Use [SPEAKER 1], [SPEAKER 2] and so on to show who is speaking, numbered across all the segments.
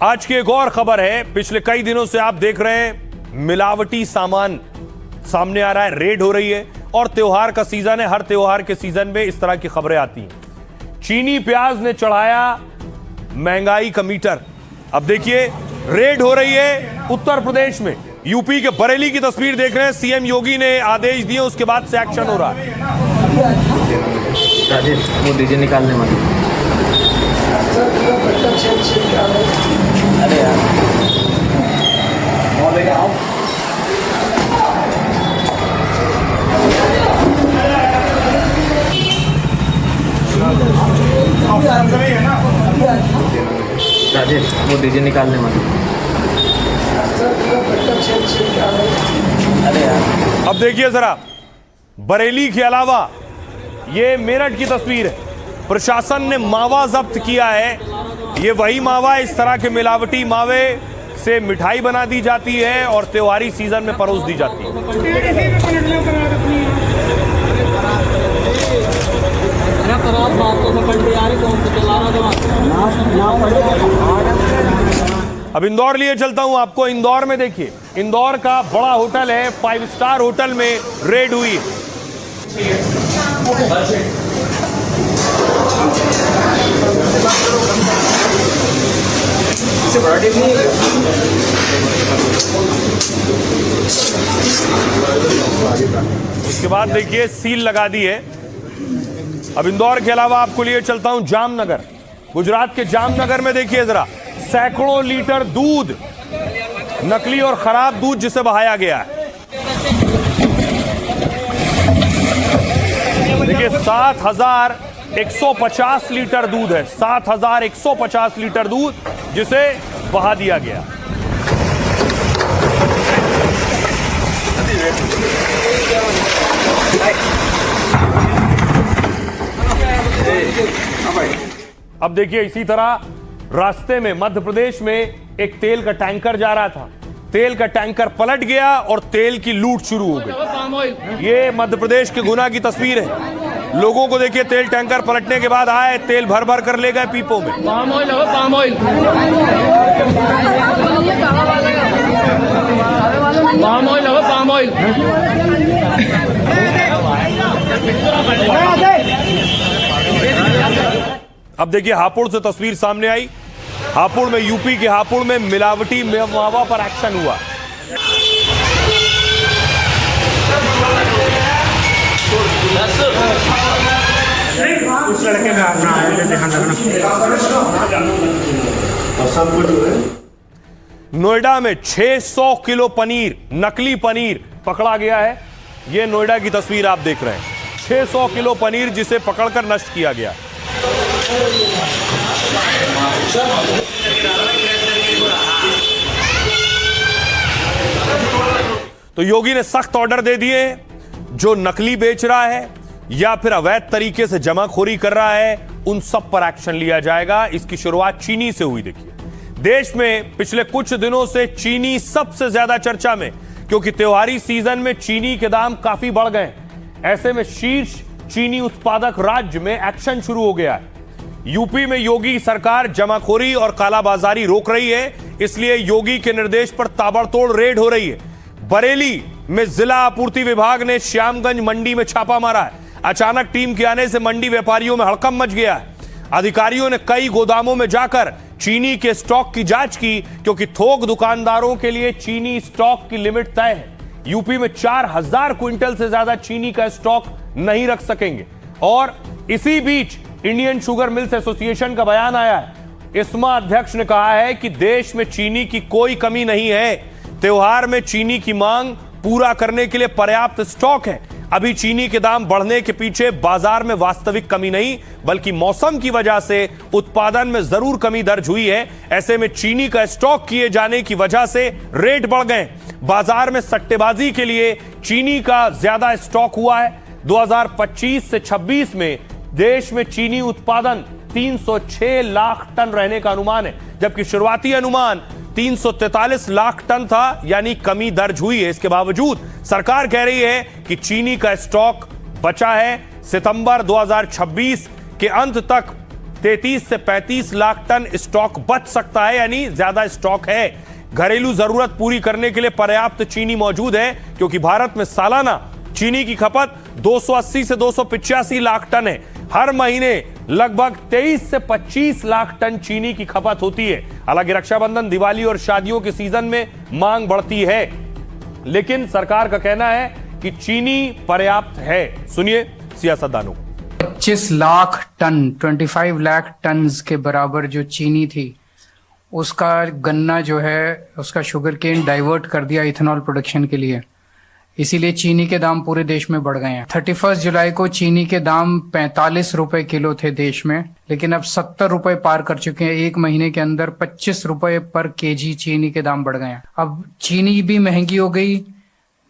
[SPEAKER 1] आज की एक और खबर है। पिछले कई दिनों से आप देख रहे हैं मिलावटी सामान सामने आ रहा है, रेड हो रही है और त्योहार का सीजन है। हर त्योहार के सीजन में इस तरह की खबरें आती हैं। चीनी प्याज ने चढ़ाया महंगाई का मीटर। अब देखिए रेड हो रही है उत्तर प्रदेश में। यूपी के बरेली की तस्वीर देख रहे हैं। सीएम योगी ने आदेश दिए, उसके बाद से एक्शन हो रहा है।
[SPEAKER 2] राजेश वो डीजे निकालने वाले। अरे यार राजेश वो डीजे निकालने वाले। अरे यार
[SPEAKER 1] अब देखिए जरा, बरेली के अलावा ये मेरठ की तस्वीर है। प्रशासन ने मावा जब्त किया है। ये वही मावा, इस तरह के मिलावटी मावे से मिठाई बना दी जाती है और त्योहारी सीजन में परोस दी जाती है। अब इंदौर लिए चलता हूं आपको। इंदौर में देखिए, इंदौर का बड़ा होटल है, 5 स्टार होटल में रेड हुई है। इसके बाद देखिए सील लगा दी है। अब इंदौर के अलावा आपको लिए चलता हूं जामनगर। गुजरात के जामनगर में देखिए जरा, सैकड़ों लीटर दूध, नकली और खराब दूध जिसे बहाया गया है। देखिए 7,150 लीटर दूध है, 7,150 लीटर दूध जिसे बहा दिया गया। अब देखिए इसी तरह रास्ते में मध्य प्रदेश में एक तेल का टैंकर जा रहा था। तेल का टैंकर पलट गया और तेल की लूट शुरू हो गई। ये मध्य प्रदेश के गुना की तस्वीर है। लोगों को देखिए, तेल टैंकर पलटने के बाद आए, तेल भर भर कर ले गए पीपों में।
[SPEAKER 3] पाम ऑयल लगो, पाम ऑयल, पाम ऑयल लगो, पाम ऑयल।
[SPEAKER 1] अब देखिए हापुड़ से तस्वीर सामने आई। हापुड़ में, यूपी के हापुड़ में मिलावटी मावा पर एक्शन हुआ।
[SPEAKER 4] उस लड़के का अपना ध्यान रखना।
[SPEAKER 1] नोएडा में 600 किलो पनीर, नकली पनीर पकड़ा गया है। यह नोएडा की तस्वीर आप देख रहे हैं। 600 किलो पनीर जिसे पकड़कर नष्ट किया गया। तो योगी ने सख्त ऑर्डर दे दिए। जो नकली बेच रहा है या फिर अवैध तरीके से जमाखोरी कर रहा है, उन सब पर एक्शन लिया जाएगा। इसकी शुरुआत चीनी से हुई। देखिए देश में पिछले कुछ दिनों से चीनी सबसे ज्यादा चर्चा में, क्योंकि त्योहारी सीजन में चीनी के दाम काफी बढ़ गए। ऐसे में शीर्ष चीनी उत्पादक राज्य में एक्शन शुरू हो गया है। यूपी में योगी सरकार जमाखोरी और कालाबाजारी रोक रही है, इसलिए योगी के निर्देश पर ताबड़तोड़ रेड हो रही है। बरेली में जिला आपूर्ति विभाग ने श्यामगंज मंडी में छापा मारा है। अचानक टीम के आने से मंडी व्यापारियों में हड़कंप मच गया है। अधिकारियों ने कई गोदामों में जाकर चीनी के स्टॉक की जांच की, क्योंकि थोक दुकानदारों के लिए चीनी स्टॉक की लिमिट तय है। यूपी में 4,000 क्विंटल से ज्यादा चीनी का स्टॉक नहीं रख सकेंगे। और इसी बीच इंडियन शुगर मिल्स एसोसिएशन का बयान आया है। इस्मा अध्यक्ष ने कहा है कि देश में चीनी की कोई कमी नहीं है। त्योहार में चीनी की मांग पूरा करने के लिए पर्याप्त स्टॉक है। अभी चीनी के दाम बढ़ने के पीछे बाजार में वास्तविक कमी नहीं, बल्कि मौसम की वजह से उत्पादन में जरूर कमी दर्ज हुई है। ऐसे में चीनी का स्टॉक किए जाने की वजह से रेट बढ़ गए। बाजार में सट्टेबाजी के लिए चीनी का ज्यादा स्टॉक हुआ है। 2025 से 26 में देश में चीनी उत्पादन 306 लाख टन रहने का अनुमान है, जबकि शुरुआती अनुमान 343 लाख टन था, यानी कमी दर्ज हुई है। इसके बावजूद सरकार कह रही है कि चीनी का स्टॉक बचा है। सितंबर 2026 के अंत तक 33 से 35 लाख टन स्टॉक बच सकता है, यानी ज्यादा स्टॉक है। घरेलू जरूरत पूरी करने के लिए पर्याप्त चीनी मौजूद है, क्योंकि भारत में सालाना चीनी की खपत 280 से 285 लाख टन है। हर महीने लगभग 23 से 25 लाख टन चीनी की खपत होती है। हालांकि रक्षाबंधन, दिवाली और शादियों के सीजन में मांग बढ़ती है, लेकिन सरकार का कहना है कि चीनी पर्याप्त है। सुनिए सियासतदानों।
[SPEAKER 5] 25 लाख टन 25 लाख टन के बराबर जो चीनी थी, उसका गन्ना जो है उसका शुगर केन डाइवर्ट कर दिया इथेनॉल प्रोडक्शन के लिए, इसीलिए चीनी के दाम पूरे देश में बढ़ गए हैं। 31 जुलाई को चीनी के दाम 45 रुपए किलो थे देश में, लेकिन अब 70 रुपए पार कर चुके हैं। एक महीने के अंदर 25 रुपए पर केजी चीनी के दाम बढ़ गए हैं। अब चीनी भी महंगी हो गई,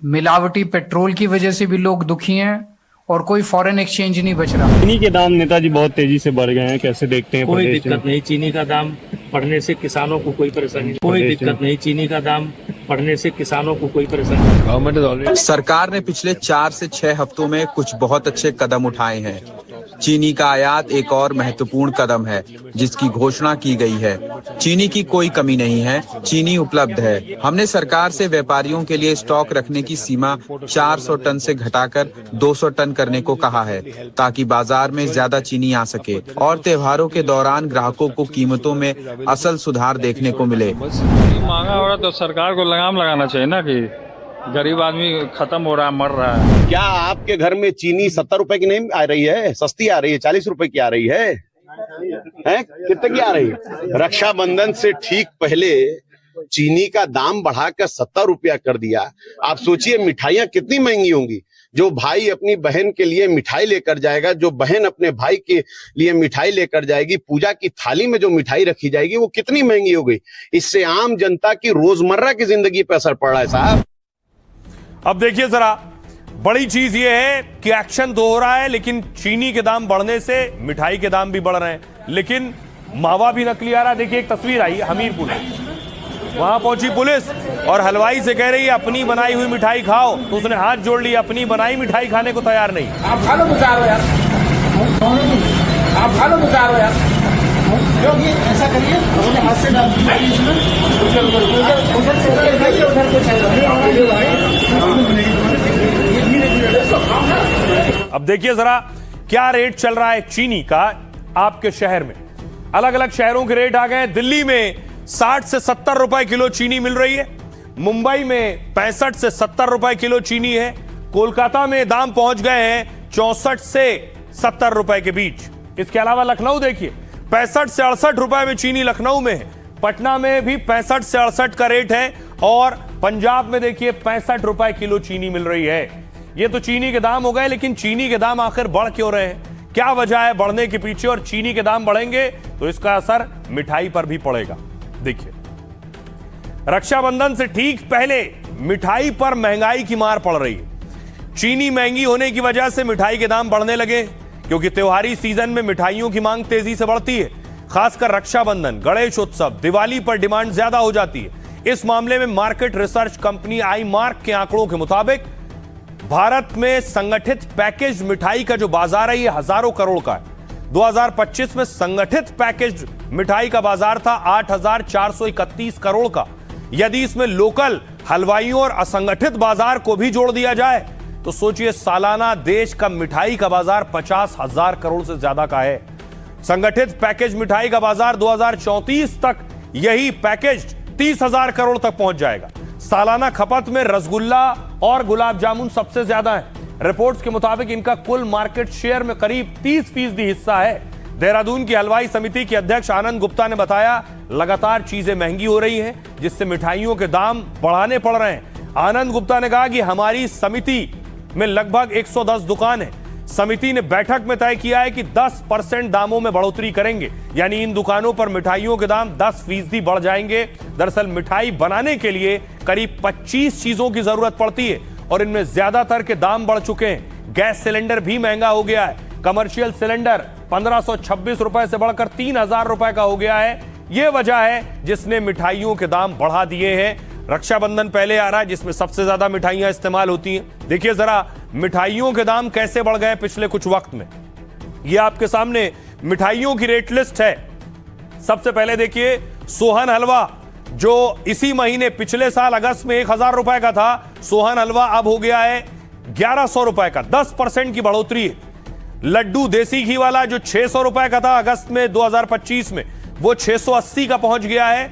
[SPEAKER 5] मिलावटी पेट्रोल की वजह से भी लोग दुखी हैं और कोई फॉरेन एक्सचेंज नहीं बच रहा।
[SPEAKER 6] चीनी के दाम नेताजी बहुत तेजी से बढ़ गए हैं, कैसे देखते हैं?
[SPEAKER 4] कोई
[SPEAKER 6] प्रदेश में?
[SPEAKER 4] दिक्कत नहीं, चीनी का दाम बढ़ने से किसानों को कोई परेशानी नहीं। कोई दिक्कत नहीं, चीनी का दाम बढ़ने से किसानों को कोई परेशानी नहीं।
[SPEAKER 7] सरकार ने पिछले 4 से 6 हफ्तों में कुछ बहुत अच्छे कदम उठाए हैं। चीनी का आयात एक और महत्वपूर्ण कदम है जिसकी घोषणा की गई है। चीनी की कोई कमी नहीं है, चीनी उपलब्ध है। हमने सरकार से व्यापारियों के लिए स्टॉक रखने की सीमा 400 टन से घटाकर 200 टन करने को कहा है, ताकि बाजार में ज्यादा चीनी आ सके और त्योहारों के दौरान ग्राहकों को कीमतों में असल सुधार देखने को मिले।
[SPEAKER 8] महंगा हो रहा तो सरकार को लगाम लगाना चाहिए ना, कि गरीब आदमी खत्म हो रहा है, मर रहा है।
[SPEAKER 9] क्या आपके घर में चीनी 70 रुपए की नहीं आ रही है? सस्ती आ रही है, 40 रुपए की आ रही है, हैं? कितने की आ रही है? रक्षाबंधन से ठीक पहले चीनी का दाम बढ़ाकर 70 रुपया कर दिया। आप सोचिए मिठाइयाँ कितनी महंगी होंगी। जो भाई अपनी बहन के लिए मिठाई लेकर जाएगा, जो बहन अपने भाई के लिए मिठाई लेकर जाएगी, पूजा की थाली में जो मिठाई रखी जाएगी वो कितनी महंगी हो गई। इससे आम जनता की रोजमर्रा की जिंदगी पर असर पड़ रहा है साहब।
[SPEAKER 1] अब देखिए जरा, बड़ी चीज यह है कि एक्शन तो हो रहा है, लेकिन चीनी के दाम बढ़ने से मिठाई के दाम भी बढ़ रहे हैं, लेकिन मावा भी नकली आ रहा है। देखिए एक तस्वीर आई हमीरपुर में, वहां पहुंची पुलिस और हलवाई से कह रही है अपनी बनाई हुई मिठाई खाओ, तो उसने हाथ जोड़ लिया, अपनी बनाई मिठाई खाने को तैयार नहीं।
[SPEAKER 3] आप खा लो बुकार यार, आप खा लो बुकार यार, क्योंकि ऐसा करिए अपने हाथ से डाल दीजिए इसमें,
[SPEAKER 1] अब देखिए जरा क्या रेट चल रहा है चीनी का आपके शहर में। अलग अलग शहरों के रेट आ गए। दिल्ली में 60 से 70 रुपए किलो चीनी मिल रही है, मुंबई में 65 से 70 रुपए किलो चीनी है, कोलकाता में दाम पहुंच गए हैं 64 से 70 रुपए के बीच। इसके अलावा लखनऊ देखिए 65 से 68 रुपए में चीनी लखनऊ में है, पटना में भी 65 से 68 का रेट है, और पंजाब में देखिए 65 रुपए किलो चीनी मिल रही है। ये तो चीनी के दाम हो गए, लेकिन चीनी के दाम आखिर बढ़ क्यों रहे हैं? क्या वजह है बढ़ने के पीछे? और चीनी के दाम बढ़ेंगे तो इसका असर मिठाई पर भी पड़ेगा। देखिए, रक्षाबंधन से ठीक पहले मिठाई पर महंगाई की मार पड़ रही है। चीनी महंगी होने की वजह से मिठाई के दाम बढ़ने लगे, क्योंकि त्योहारी सीजन में मिठाइयों की मांग तेजी से बढ़ती है। खासकर रक्षाबंधन, गणेश उत्सव, दिवाली पर डिमांड ज्यादा हो जाती है। इस मामले में market research company I mark के आंकड़ों के मुताबिक भारत में संगठित पैकेज मिठाई का जो बाजार है ये हजारों करोड़ का है। 2025 में संगठित पैकेज मिठाई का बाजार था 8,431 करोड़ का। यदि इसमें लोकल हलवाइयों और असंगठित बाजार को भी जोड़ दिया जाए तो सोचिए सालाना देश का मिठाई का बाजार 50,000 करोड़ से ज्यादा का है। संगठित पैकेज मिठाई का बाजार 2034 तक यही पैकेज 30,000 करोड़ तक पहुंच जाएगा। सालाना खपत में रसगुल्ला और गुलाब जामुन सबसे ज्यादा है। रिपोर्ट्स के मुताबिक इनका कुल मार्केट शेयर में करीब 30% हिस्सा है। देहरादून की हलवाई समिति के अध्यक्ष आनंद गुप्ता ने बताया, लगातार चीजें महंगी हो रही हैं, जिससे मिठाइयों के दाम बढ़ाने पड़ रहे हैं। आनंद गुप्ता ने कहा कि हमारी समिति में लगभग 110 दुकान है। समिति ने बैठक में तय किया है कि 10% दामों में बढ़ोतरी करेंगे, यानी इन दुकानों पर मिठाइयों के दाम 10% बढ़ जाएंगे। दरअसल मिठाई बनाने के लिए करीब 25 चीजों की जरूरत पड़ती है और इनमें ज्यादातर के दाम बढ़ चुके हैं। गैस सिलेंडर भी महंगा हो गया है। कमर्शियल सिलेंडर 1526 रुपए से बढ़कर 3,000 रुपए का हो गया है। यह वजह है जिसने मिठाइयों के दाम बढ़ा दिए हैं। रक्षाबंधन पहले आ रहा है, जिसमें सबसे ज्यादा मिठाइयां इस्तेमाल होती हैं। देखिए जरा मिठाइयों के दाम कैसे बढ़ गए पिछले कुछ वक्त में। ये आपके सामने मिठाइयों की रेट लिस्ट है। सबसे पहले देखिए सोहन हलवा, जो इसी महीने पिछले साल अगस्त में 1000 रुपए का था, सोहन हलवा अब हो गया है 1100 रुपए का, 10% की बढ़ोतरी है। लड्डू देसी घी वाला जो 600 रुपए का था अगस्त में 2025 में, वो 680 का पहुंच गया है,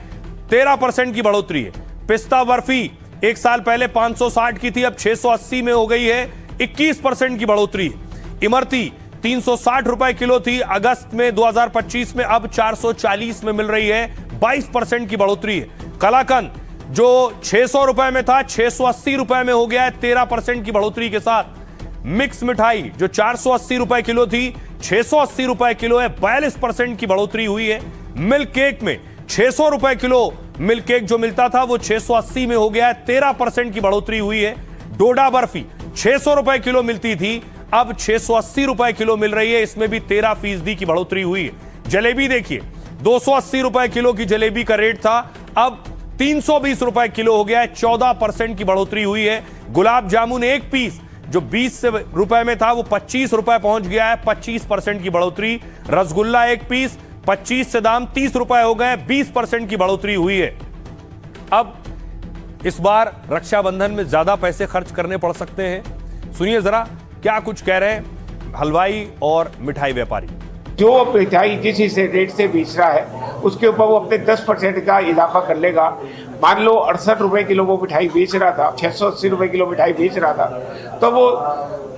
[SPEAKER 1] 13% की बढ़ोतरी है। पिस्ता बर्फी एक साल पहले 560 की थी, अब 680 में हो गई है, 21% की बढ़ोतरी है। इमरती 360 रुपए किलो थी अगस्त में 2025 में, अब 440 में मिल रही है, 22% की बढ़ोतरी है। कलाकंद जो 600 रुपए में था 680 रुपए में हो गया है, 13% की बढ़ोतरी के साथ। मिक्स मिठाई जो 480 रुपए किलो थी 680 रुपए किलो है, 42% की बढ़ोतरी हुई है। मिल्क केक में 600 रुपए किलो मिल्क केक जो मिलता था वो 680 में हो गया है, 13% की बढ़ोतरी हुई है। डोडा बर्फी 600 रुपए किलो मिलती थी, अब 680 रुपए किलो मिल रही है, इसमें भी 13% की बढ़ोतरी हुई है। जलेबी देखिए 280 रुपए किलो की जलेबी का रेट था, अब 320 रुपए किलो हो गया है, 14% की बढ़ोतरी हुई है। गुलाब जामुन एक पीस जो 20 रुपए में था वो 25 रुपए पहुंच गया है, 25% की बढ़ोतरी। रसगुल्ला एक पीस 25 से दाम 30 रुपए हो गए, 20% की बढ़ोतरी हुई है। अब इस बार रक्षाबंधन में ज्यादा पैसे खर्च करने पड़ सकते हैं। सुनिए जरा क्या कुछ कह रहे हैं हलवाई और मिठाई व्यापारी।
[SPEAKER 3] जो मिठाई जिस रेट से बेच रहा है उसके ऊपर वो अपने 10% का इजाफा कर लेगा। मान लो 68 रुपए किलो वो मिठाई बेच रहा था, 680 रुपए किलो मिठाई बेच रहा था, तो वो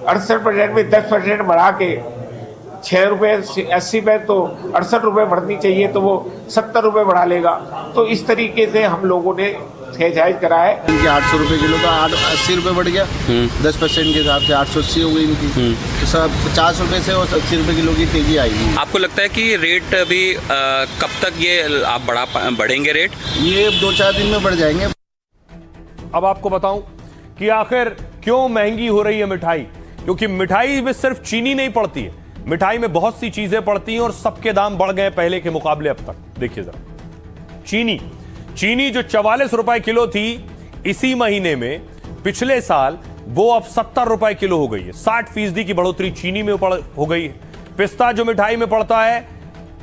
[SPEAKER 3] 68% में 10% बढ़ा के 6 रुपए 80 पे तो 68 रुपए बढ़नी चाहिए, तो वो 70 रुपए बढ़ा लेगा। तो इस तरीके से हम लोगों ने जायज करा है।
[SPEAKER 10] इनके 800 रुपए किलो का 80 रुपए बढ़ गया, 10% के हिसाब से 880 हो गई इनकी। तो सब 50 रुपए से और 80 रुपए किलो की तेजी आएगी।
[SPEAKER 11] आपको लगता है कि रेट अभी कब तक ये आप बढ़ेंगे रेट?
[SPEAKER 10] ये 2-4 दिन में बढ़ जाएंगे।
[SPEAKER 1] अब आपको बताऊं कि आखिर क्यों महंगी हो रही है मिठाई, क्योंकि मिठाई में सिर्फ चीनी नहीं पड़ती है, मिठाई में बहुत सी चीजें पड़ती हैं और सबके दाम बढ़ गए पहले के मुकाबले अब तक। देखिए जरा चीनी जो 44 रुपए किलो थी इसी महीने में, पिछले साल वो अब 70 रुपए किलो हो गई है, 60% की बढ़ोतरी चीनी में हो गई है। पिस्ता जो मिठाई में पड़ता है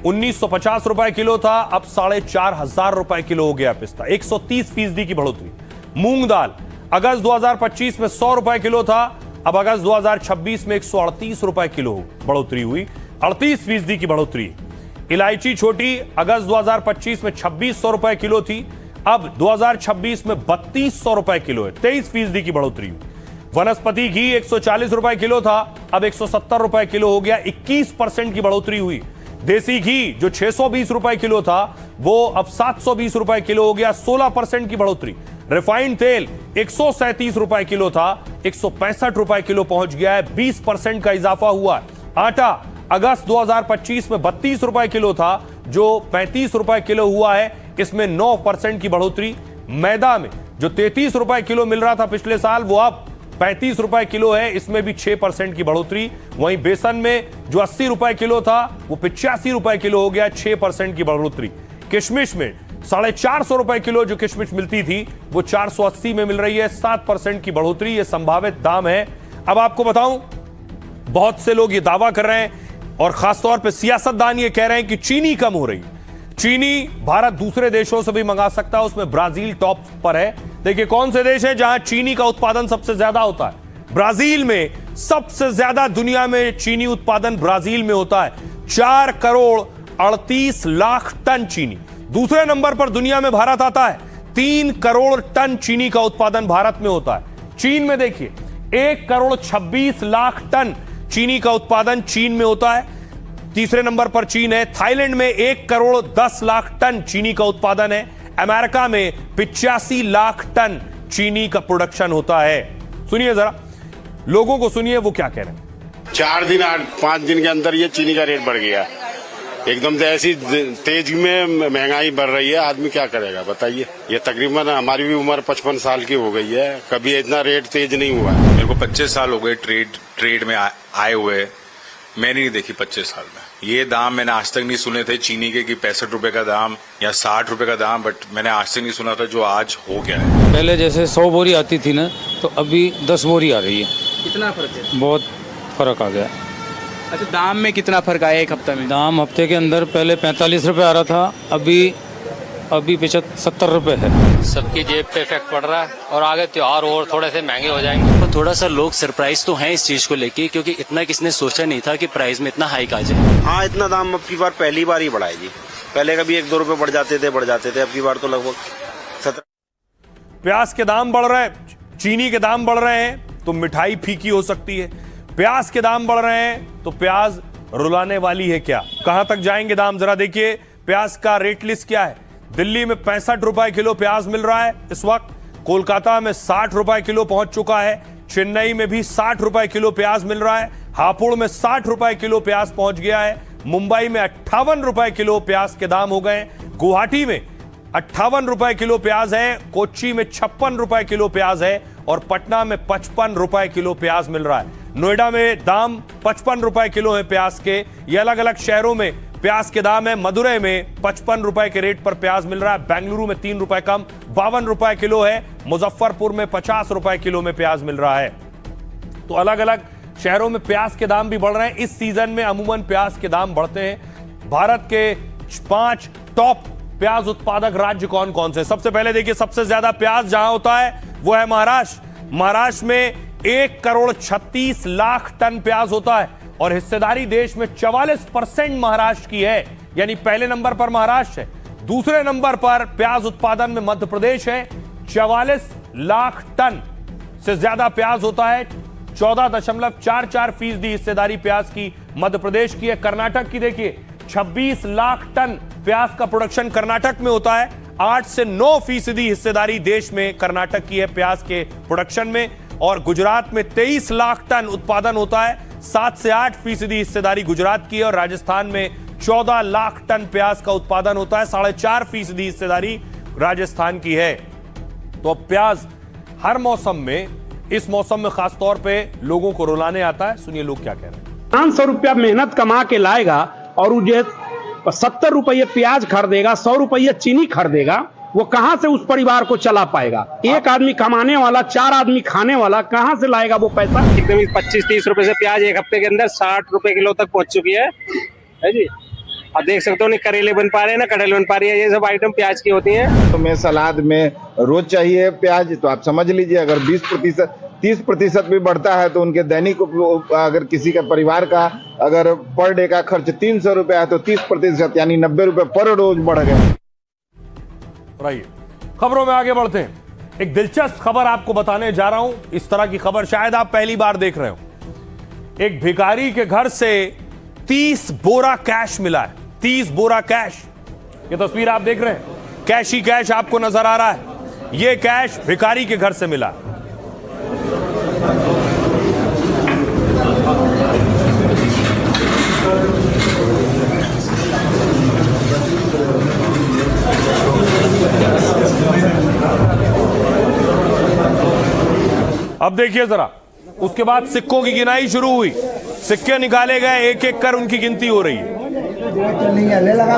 [SPEAKER 1] 1950 रुपए किलो था, अब 4500 रुपए किलो हो गया पिस्ता, 130% की बढ़ोतरी। मूंग दाल अगस्त 2025 में 100 रुपए किलो था, अब अगस्त 2026 में 138 रुपए किलो बढ़ोतरी हुई, 38% की बढ़ोतरी। इलायची छोटी अगस्त 2025 में 2600 रुपए किलो थी, अब 2026 में 3200 रुपए किलो है, 23% की बढ़ोतरी हुई। वनस्पति घी 140 रुपए किलो था, अब 170 रुपए किलो हो गया, 21% की बढ़ोतरी हुई। देसी घी जो 620 रुपए किलो था वो अब 720 रुपए किलो हो गया, 16% की बढ़ोतरी। रिफाइंड तेल 137 रुपए किलो था, 165 रुपए किलो पहुंच गया है, 20% का इजाफा हुआ है। आटा अगस्त 2025 में 32 रुपए किलो था, जो 35 रुपए किलो हुआ है, इसमें 9% की बढ़ोतरी। मैदा में जो 33 रुपए किलो मिल रहा था पिछले साल वो अब 35 रुपए किलो है, इसमें भी 6% की बढ़ोतरी। वहीं बेसन में जो 80 रुपए किलो था वो 85 रुपए किलो हो गया, 6% की बढ़ोतरी। किशमिश में 450 रुपए किलो जो किशमिश मिलती थी वो 480 में मिल रही है, 7% की बढ़ोतरी। ये संभावित दाम है। अब आपको बताऊं, बहुत से लोग ये दावा कर रहे हैं और खासतौर पे सियासतदान ये कह रहे हैं कि चीनी कम हो रही है। चीनी भारत दूसरे देशों से भी मंगा सकता है, उसमें ब्राजील टॉप पर है। देखिए कौन से देश है जहां चीनी का उत्पादन सबसे ज्यादा होता है। ब्राजील में सबसे ज्यादा दुनिया में चीनी उत्पादन ब्राजील में होता है, 4 करोड़ 38 लाख टन चीनी। दूसरे नंबर पर दुनिया में भारत आता है, 3 करोड़ टन चीनी का उत्पादन भारत में होता है। चीन में देखिए 1 करोड़ 26 लाख टन चीनी का उत्पादन चीन में होता है, तीसरे नंबर पर चीन है। थाईलैंड में 1 करोड़ 10 लाख टन चीनी का उत्पादन है। अमेरिका में 85 लाख टन चीनी का प्रोडक्शन होता है। सुनिए जरा, लोगों को सुनिए वो क्या कह रहे हैं।
[SPEAKER 9] 4 दिन 5 दिन के अंदर ये चीनी का रेट बढ़ गया एकदम से, ऐसी तेज में महंगाई बढ़ रही है, आदमी क्या करेगा बताइए। ये तकरीबन हमारी भी उम्र 55 साल की हो गई है, कभी इतना रेट तेज नहीं हुआ है।
[SPEAKER 12] मेरे को 25 साल हो गए ट्रेड में आए हुए, मैंने नहीं देखी 25 साल में ये दाम। मैंने आज तक नहीं सुने थे चीनी के कि 65 रुपए का दाम या 60 रुपए का दाम, बट मैंने आज तक नहीं सुना था जो आज हो गया है।
[SPEAKER 13] पहले जैसे 100 बोरी आती थी ना, तो अभी 10 बोरी आ रही है।
[SPEAKER 2] कितना फर्क है?
[SPEAKER 13] बहुत फर्क आ गया।
[SPEAKER 2] अच्छा, दाम में कितना फर्क आया एक हफ्ते में?
[SPEAKER 4] दाम हफ्ते के अंदर पहले 45 रुपए आ रहा था, अभी 70 रुपए है।
[SPEAKER 2] सबकी जेब पे इफेक्ट पड़ रहा है और आगे त्योहार और थोड़े से महंगे हो जाएंगे।
[SPEAKER 11] तो थोड़ा सा लोग सरप्राइज तो हैं इस चीज को लेके, क्योंकि इतना किसने सोचा नहीं था कि प्राइस में इतना हाइक आ जाए।
[SPEAKER 9] हाँ, इतना दाम अब की बार पहली बार ही बढ़ा है जी। पहले कभी 1-2 रुपए बढ़ जाते थे, अब की बार तो लगभग 17।
[SPEAKER 1] प्याज के दाम बढ़ रहे हैं, चीनी के दाम बढ़ रहे हैं तो मिठाई फीकी हो सकती है। प्याज के दाम बढ़ रहे हैं तो प्याज रुलाने वाली है क्या? कहां तक जाएंगे दाम? जरा देखिए प्याज का रेट लिस्ट क्या है। दिल्ली में 65 रुपए किलो प्याज मिल रहा है इस वक्त। कोलकाता में 60 रुपए किलो पहुंच चुका है। चेन्नई में भी 60 रुपए किलो प्याज मिल रहा है। हापुड़ में 60 रुपए किलो प्याज पहुंच गया है। मुंबई में 58 रुपए किलो प्याज के दाम हो गए। गुवाहाटी में 58 रुपए किलो प्याज है। कोच्चि में 56 रुपए किलो प्याज है और पटना में 55 रुपए किलो प्याज मिल रहा है। नोएडा में दाम 55 रुपए किलो है प्याज के। ये अलग अलग शहरों में प्याज के दाम है। मदुरई में 55 रुपए के रेट पर प्याज मिल रहा है। बेंगलुरु में 3 रुपए कम 52 रुपए किलो है। मुजफ्फरपुर में 50 रुपए किलो में प्याज मिल रहा है। तो अलग अलग शहरों में प्याज के दाम भी बढ़ रहे हैं। इस सीजन में अमूमन प्याज के दाम बढ़ते हैं। भारत के 5 टॉप प्याज उत्पादक राज्य कौन कौन से? सबसे पहले देखिए, सबसे ज्यादा प्याज जहां होता है वो है महाराष्ट्र। महाराष्ट्र में 1,36,00,000 टन प्याज होता है और हिस्सेदारी देश में 44% महाराष्ट्र की है, यानी पहले नंबर पर महाराष्ट्र है। दूसरे नंबर पर प्याज उत्पादन में मध्य प्रदेश है। 44 लाख टन से ज्यादा प्याज होता है। 14.44% हिस्सेदारी प्याज की मध्य प्रदेश की है। कर्नाटक की देखिए, 26 लाख टन प्याज का प्रोडक्शन कर्नाटक में होता है। 8 से 9% हिस्सेदारी देश में कर्नाटक की है प्याज के प्रोडक्शन में। और गुजरात में 23 लाख टन उत्पादन होता है। 7 से 8% हिस्सेदारी गुजरात की है। और राजस्थान में 14 लाख टन प्याज का उत्पादन होता है। 4.5% हिस्सेदारी राजस्थान की है। तो अब प्याज हर मौसम में, इस मौसम में खास तौर पे लोगों को रुलाने आता है। सुनिए लोग क्या कह रहे हैं।
[SPEAKER 13] 500 रुपया मेहनत कमा के लाएगा और मुझे 70 रुपये प्याज खरीदेगा, 100 रुपये चीनी खरीदेगा, वो कहां से उस परिवार को चला पाएगा? एक आदमी कमाने वाला, 4 आदमी खाने वाला, कहां से लाएगा वो पैसा?
[SPEAKER 6] एकदम 25-30 रुपए से प्याज एक हफ्ते के अंदर 60 रुपए किलो तक पहुंच चुकी है जी। अब देख सकते हो, नहीं करेले बन पा रहे हैं ना कटहल बन पा रही है। ये सब आइटम प्याज की होती हैं।
[SPEAKER 10] तो मैं सलाद में रोज चाहिए प्याज, तो आप समझ लीजिए अगर 20% 30% भी बढ़ता है तो उनके दैनिक अगर किसी का परिवार का अगर पर डे का खर्च 300 रुपए है तो 30% यानी 90 रुपए पर रोज बढ़ गए।
[SPEAKER 1] रहिए, खबरों में आगे बढ़ते हैं। एक दिलचस्प खबर आपको बताने जा रहा हूं। इस तरह की खबर शायद आप पहली बार देख रहे हो। एक भिखारी के घर से 30 बोरा कैश मिला है। 30 बोरा कैश। ये तस्वीर आप देख रहे हैं, कैश ही कैश आपको नजर आ रहा है। यह कैश भिखारी के घर से मिला। अब देखिए जरा, उसके बाद सिक्कों की गिनाई शुरू हुई। सिक्के निकाले गए, एक एक कर उनकी गिनती हो रही है।
[SPEAKER 14] ले लगा